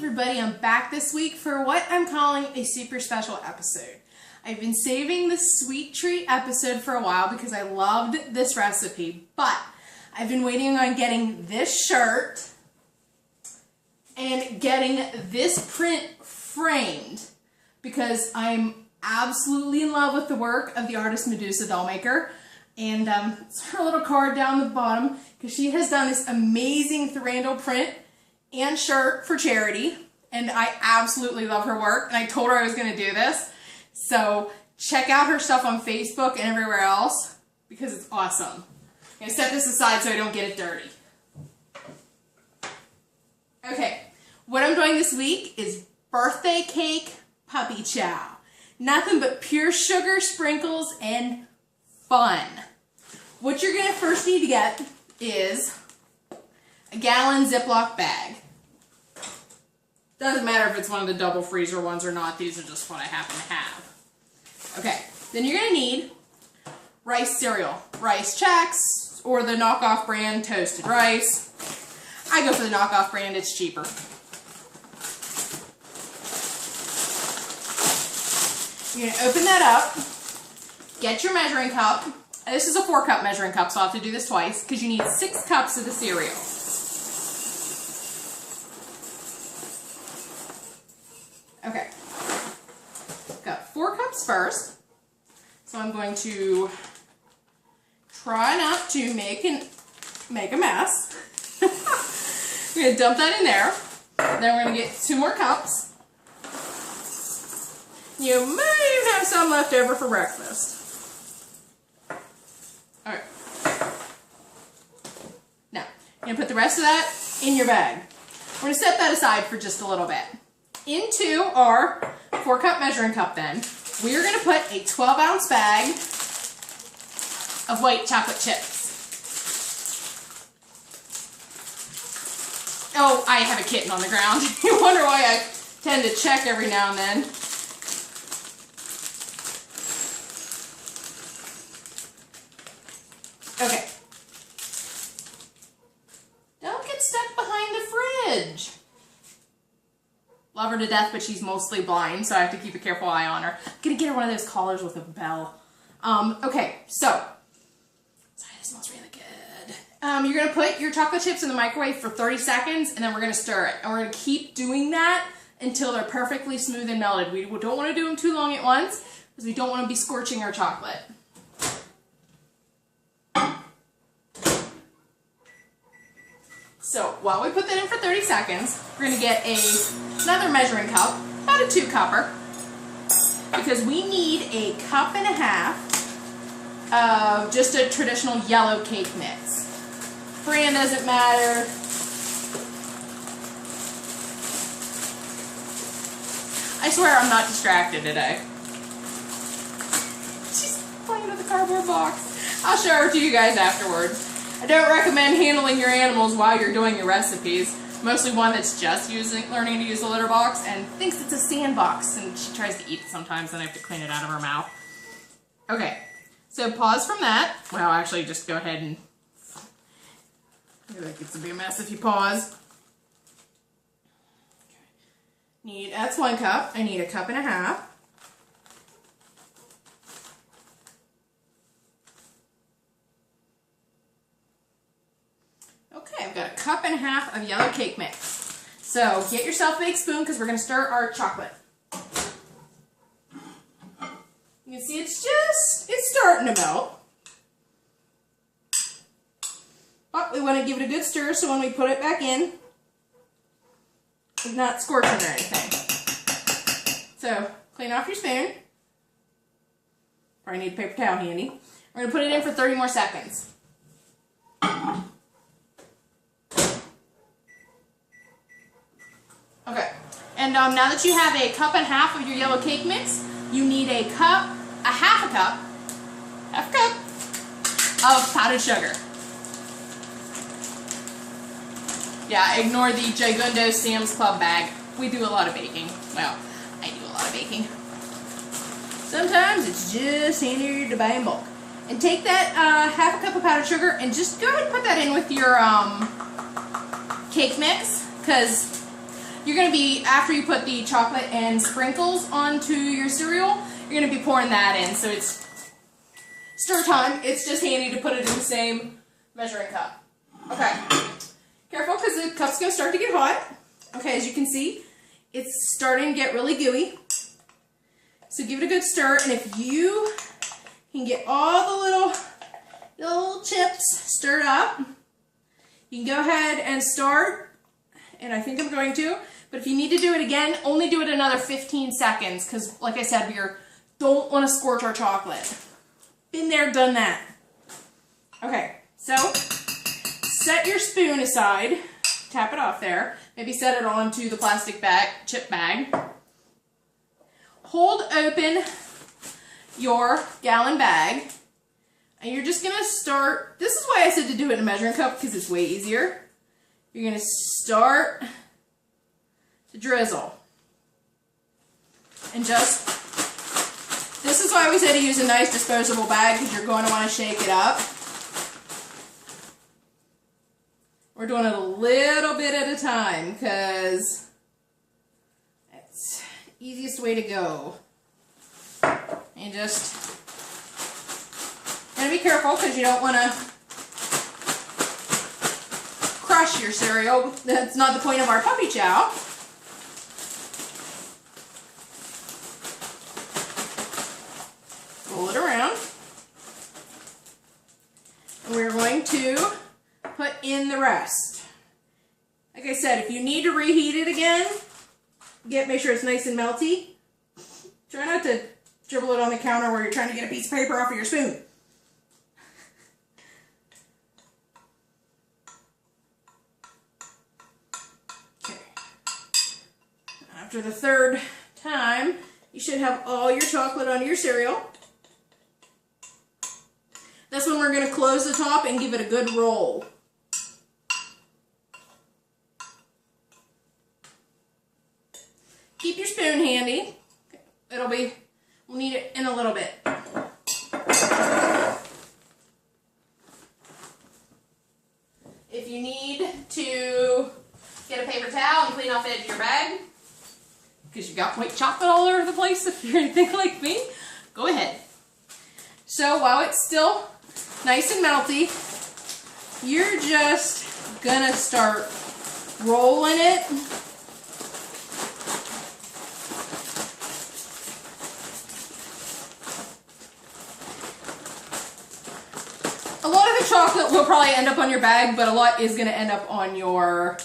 everybody, I'm back this week for what I'm calling a super special episode. I've been saving the sweet treat episode for a while because I loved this recipe, but I've been waiting on getting this shirt and getting this print framed because I'm absolutely in love with the work of the artist Medusa Dollmaker. And it's her little card down the bottom because she has done this amazing Thranduil print and shirt for charity, and I absolutely love her work, and I told her I was going to do this. So check out her stuff on Facebook and everywhere else because it's awesome. I'm going to set this aside so I don't get it dirty. Okay, what I'm doing this week is birthday cake puppy chow. Nothing but pure sugar, sprinkles, and fun. What you're going to first need to get is a gallon Ziploc bag. Doesn't matter if it's one of the double freezer ones or not. These are just what I happen to have. Okay, then you're going to need rice cereal. Rice Chex or the knockoff brand toasted rice. I go for the knockoff brand, it's cheaper. You're going to open that up, get your measuring cup. This is a 4-cup measuring cup, so I'll have to do this twice because you need 6 cups of the cereal. Okay, got 4 cups first, so I'm going to try not to make a mess. I'm going to dump that in there, then we're going to get 2 more cups. You might even have some left over for breakfast. Alright, now, you're going to put the rest of that in your bag. We're going to set that aside for just a little bit. Into our 4-cup measuring cup then, we are going to put a 12-ounce bag of white chocolate chips. Oh, I have a kitten on the ground. You wonder why I tend to check every now and then. Okay. Don't get stuck behind the fridge. Love her to death, but she's mostly blind, so I have to keep a careful eye on her. I'm gonna get her one of those collars with a bell. Okay, so. Sorry, this smells really good. You're gonna put your chocolate chips in the microwave for 30 seconds, and then we're gonna stir it. And we're gonna keep doing that until they're perfectly smooth and melted. We don't wanna do them too long at once, because we don't wanna be scorching our chocolate. So while we put that in for 30 seconds, we're going to get another measuring cup, about a 2-cupper, because we need a 1.5 cups of just a traditional yellow cake mix. Brand doesn't matter. I swear I'm not distracted today. She's playing with a cardboard box. I'll show her to you guys afterwards. I don't recommend handling your animals while you're doing your recipes. Mostly one that's just learning to use the litter box and thinks it's a sandbox, and she tries to eat it sometimes and I have to clean it out of her mouth. Okay, so pause from that. Well, actually, just go ahead and... I feel like it's a big mess if you pause. That's 1 cup. I need a 1.5 cups. Okay, I've got a 1.5 cups of yellow cake mix. So get yourself a big spoon because we're going to stir our chocolate. You can see it's starting to melt. But we want to give it a good stir so when we put it back in, it's not scorching or anything. So clean off your spoon. Probably need a paper towel handy. We're going to put it in for 30 more seconds. Okay, and now that you have a 1.5 cups of your yellow cake mix, you need a half a cup of powdered sugar. Yeah, ignore the Gigundo Sam's Club bag. We do a lot of baking. Well, I do a lot of baking. Sometimes it's just handier to buy in bulk. And take that 1/2 cup of powdered sugar and just go ahead and put that in with your cake mix, because you're going to be, after you put the chocolate and sprinkles onto your cereal, you're going to be pouring that in. So it's stir time. It's just handy to put it in the same measuring cup. Okay. Careful, because the cup's going to start to get hot. Okay, as you can see, it's starting to get really gooey. So give it a good stir, and if you can get all the little chips stirred up, you can go ahead and start, and I think I'm going to, but if you need to do it again, only do it another 15 seconds, because like I said, we don't want to scorch our chocolate. Been there, done that. Okay, so set your spoon aside, tap it off there, maybe set it onto the plastic bag, chip bag. Hold open your gallon bag, and you're just going to start, this is why I said to do it in a measuring cup, because it's way easier. You're going to start to drizzle. And just, this is why we say to use a nice disposable bag, because you're going to want to shake it up. We're doing it a little bit at a time, because it's the easiest way to go. And just, and be careful, because you don't want to crush your cereal. That's not the point of our puppy chow. Roll it around. And we're going to put in the rest. Like I said, if you need to reheat it again, make sure it's nice and melty. Try not to dribble it on the counter where you're trying to get a piece of paper off of your spoon. Okay. After the third time, you should have all your chocolate on your cereal. That's when we're going to close the top and give it a good roll. Keep your spoon handy. We'll need it in a little bit. If you need to get a paper towel and clean off the edge of your bag, because you've got white chocolate all over the place, if you're anything like me, go ahead. So while it's still nice and melty, you're just gonna start rolling it. A lot of the chocolate will probably end up on your bag, but a lot is going to end up on your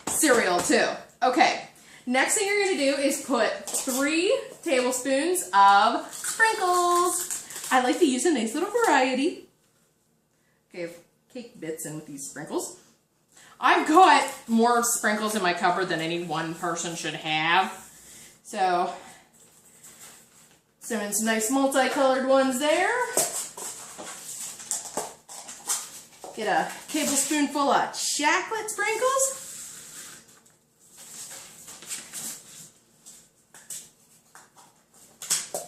cereal too. Okay, next thing you're going to do is put 3 tablespoons of sprinkles. I like to use a nice little variety. Okay, I've cake bits in with these sprinkles. I've got more sprinkles in my cupboard than any one person should have. So, some nice multicolored ones there. Get a tablespoonful of chocolate sprinkles.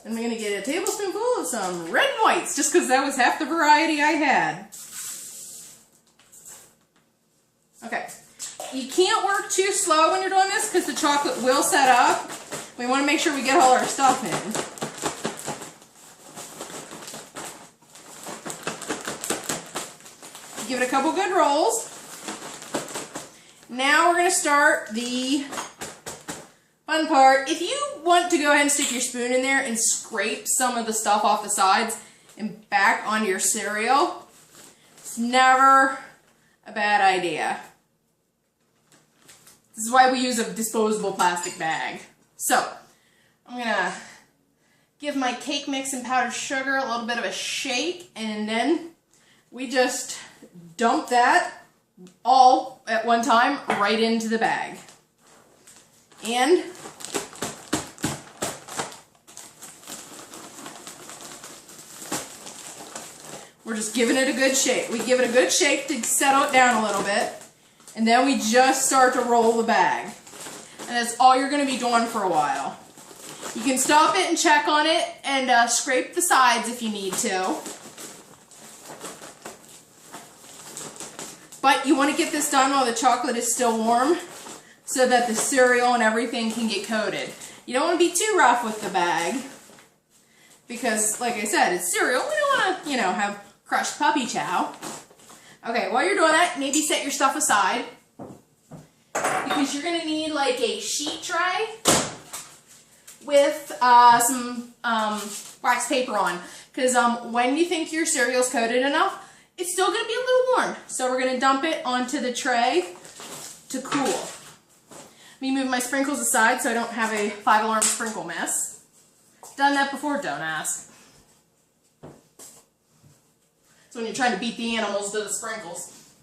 And we're going to get a tablespoonful of some red and whites, just because that was half the variety I had. Okay. You can't work too slow when you're doing this, because the chocolate will set up. We want to make sure we get all our stuff in. Give it a couple good rolls. Now we're going to start the fun part. If you want to go ahead and stick your spoon in there and scrape some of the stuff off the sides and back onto your cereal, it's never a bad idea. This is why we use a disposable plastic bag. So, I'm going to give my cake mix and powdered sugar a little bit of a shake, and then we just dump that all at one time right into the bag. And we're just giving it a good shake. We give it a good shake to settle it down a little bit, and then we just start to roll the bag. And that's all you're going to be doing for a while. You can stop it and check on it and scrape the sides if you need to. But you want to get this done while the chocolate is still warm, so that the cereal and everything can get coated. You don't want to be too rough with the bag because, like I said, it's cereal. We don't want to, you know, have crushed puppy chow. Okay, while you're doing that, maybe set your stuff aside because you're going to need like a sheet tray with some wax paper on, because when you think your cereal's coated enough, it's still going to be a little warm. So we're going to dump it onto the tray to cool. Let me move my sprinkles aside so I don't have a 5-alarm sprinkle mess. Done that before, don't ask. So when you're trying to beat the animals to the sprinkles,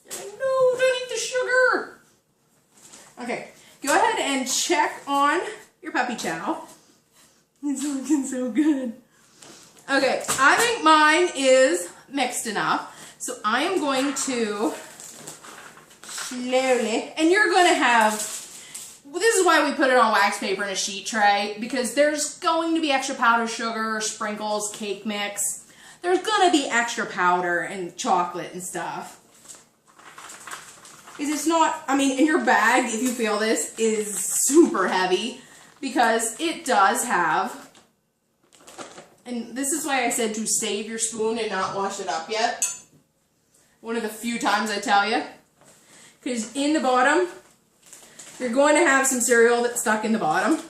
you're like, no, don't eat the sugar. Okay, go ahead and check on your puppy chow. It's looking so good. Okay, I think mine is mixed enough. So I am going to slowly, and you're going to have, well, this is why we put it on wax paper in a sheet tray, because there's going to be extra powdered sugar, sprinkles, cake mix. There's going to be extra powder and chocolate and stuff. Because it's not, I mean, in your bag, if you feel this, is super heavy. Because it does have, and this is why I said to save your spoon and not wash it up yet. One of the few times I tell you. Because in the bottom, you're going to have some cereal that's stuck in the bottom.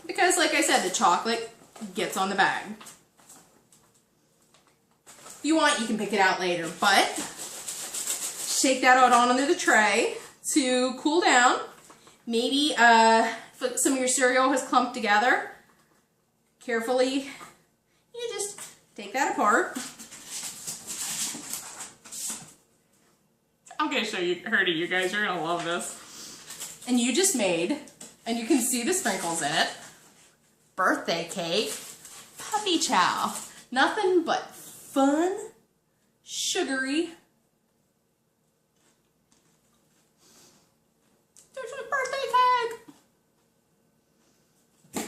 Because, like I said, the chocolate gets on the bag. If you want, you can pick it out later, but shake that out onto the tray to cool down. Maybe if some of your cereal has clumped together, carefully, you just take that apart. I'm going to show her to you guys. You're going to love this. And you just made, and you can see the sprinkles in it, birthday cake, puppy chow. Nothing but fun, sugary, birthday cake.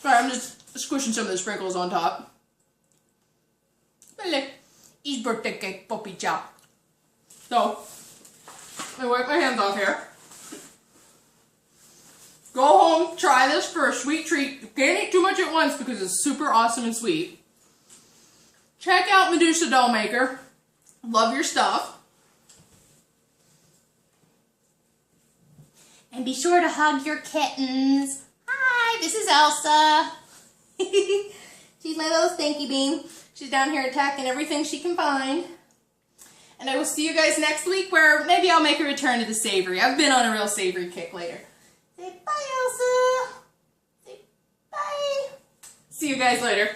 Alright, I'm just squishing some of the sprinkles on top. Look, eat birthday cake, puppy chow. So, let me wipe my hands off here. Go home, try this for a sweet treat. You can't eat too much at once because it's super awesome and sweet. Check out Medusa Dollmaker. Love your stuff. And be sure to hug your kittens. Hi, this is Elsa. She's my little stinky bean. She's down here attacking everything she can find. And I will see you guys next week where maybe I'll make a return to the savory. I've been on a real savory kick later. Say bye, Elsa. Say bye. See you guys later.